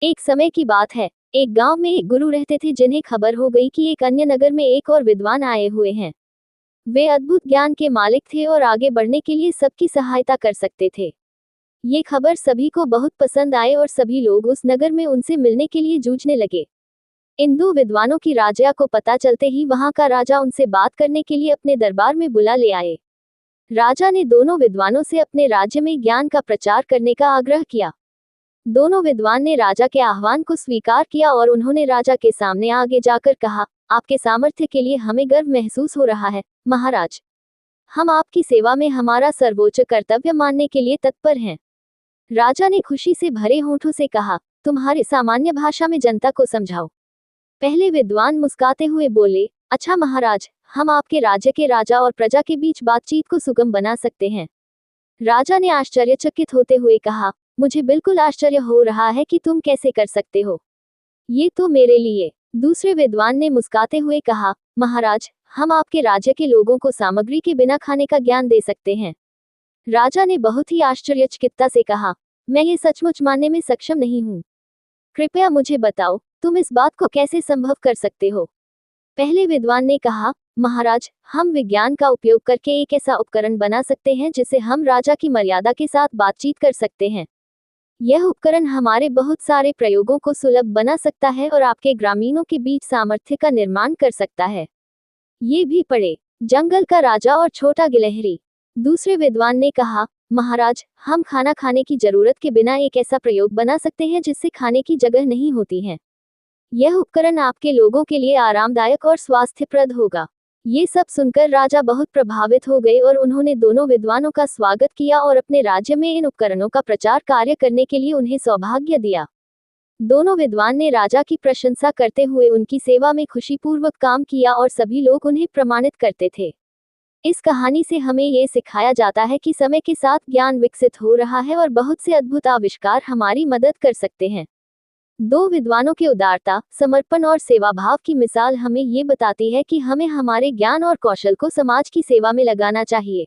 एक समय की बात है। एक गांव में एक गुरु रहते थे जिन्हें खबर हो गई कि एक अन्य नगर में एक और विद्वान आए हुए हैं। वे अद्भुत ज्ञान के मालिक थे और आगे बढ़ने के लिए सबकी सहायता कर सकते थे। ये खबर सभी को बहुत पसंद आए और सभी लोग उस नगर में उनसे मिलने के लिए जूझने लगे। इन दो विद्वानों की राजा को पता चलते ही वहां का राजा उनसे बात करने के लिए अपने दरबार में बुला ले आए। राजा ने दोनों विद्वानों से अपने राज्य में ज्ञान का प्रचार करने का आग्रह किया। दोनों विद्वान ने राजा के आह्वान को स्वीकार किया और उन्होंने राजा के सामने आगे जाकर कहा, आपके सामर्थ्य के लिए हमें गर्व महसूस हो रहा है, महाराज। हम आपकी सेवा में हमारा सर्वोच्च कर्तव्य मानने के लिए तत्पर हैं। राजा ने खुशी से भरे होठों से कहा, तुम्हारे सामान्य भाषा में जनता को समझाओ। पहले विद्वान मुस्कुराते हुए बोले, अच्छा महाराज, हम आपके राज्य के राजा और प्रजा के बीच बातचीत को सुगम बना सकते हैं। राजा ने आश्चर्यचकित होते हुए कहा, मुझे बिल्कुल आश्चर्य हो रहा है कि तुम कैसे कर सकते हो। ये तो मेरे लिए। दूसरे विद्वान ने मुस्कुराते हुए कहा, महाराज, हम आपके राज्य के लोगों को सामग्री के बिना खाने का ज्ञान दे सकते हैं। राजा ने बहुत ही आश्चर्यचकितता से कहा, मैं ये सचमुच मानने में सक्षम नहीं हूँ। कृपया मुझे बताओ, तुम इस बात को कैसे संभव कर सकते हो। पहले विद्वान ने कहा, महाराज, हम विज्ञान का उपयोग करके एक ऐसा उपकरण बना सकते हैं जिससे हम राजा की मर्यादा के साथ बातचीत कर सकते हैं। यह उपकरण हमारे बहुत सारे प्रयोगों को सुलभ बना सकता है और आपके ग्रामीणों के बीच सामर्थ्य का निर्माण कर सकता है। ये भी पढ़े, जंगल का राजा और छोटा गिलहरी। दूसरे विद्वान ने कहा, महाराज, हम खाना खाने की जरूरत के बिना एक ऐसा प्रयोग बना सकते हैं जिससे खाने की जगह नहीं होती है। यह उपकरण आपके लोगों के लिए आरामदायक और स्वास्थ्यप्रद होगा। ये सब सुनकर राजा बहुत प्रभावित हो गए और उन्होंने दोनों विद्वानों का स्वागत किया और अपने राज्य में इन उपकरणों का प्रचार कार्य करने के लिए उन्हें सौभाग्य दिया। दोनों विद्वान ने राजा की प्रशंसा करते हुए उनकी सेवा में खुशीपूर्वक काम किया और सभी लोग उन्हें प्रमाणित करते थे। इस कहानी से हमें ये सिखाया जाता है कि समय के साथ ज्ञान विकसित हो रहा है और बहुत से अद्भुत आविष्कार हमारी मदद कर सकते हैं। दो विद्वानों के उदारता, समर्पण और सेवाभाव की मिसाल हमें ये बताती है कि हमें हमारे ज्ञान और कौशल को समाज की सेवा में लगाना चाहिए।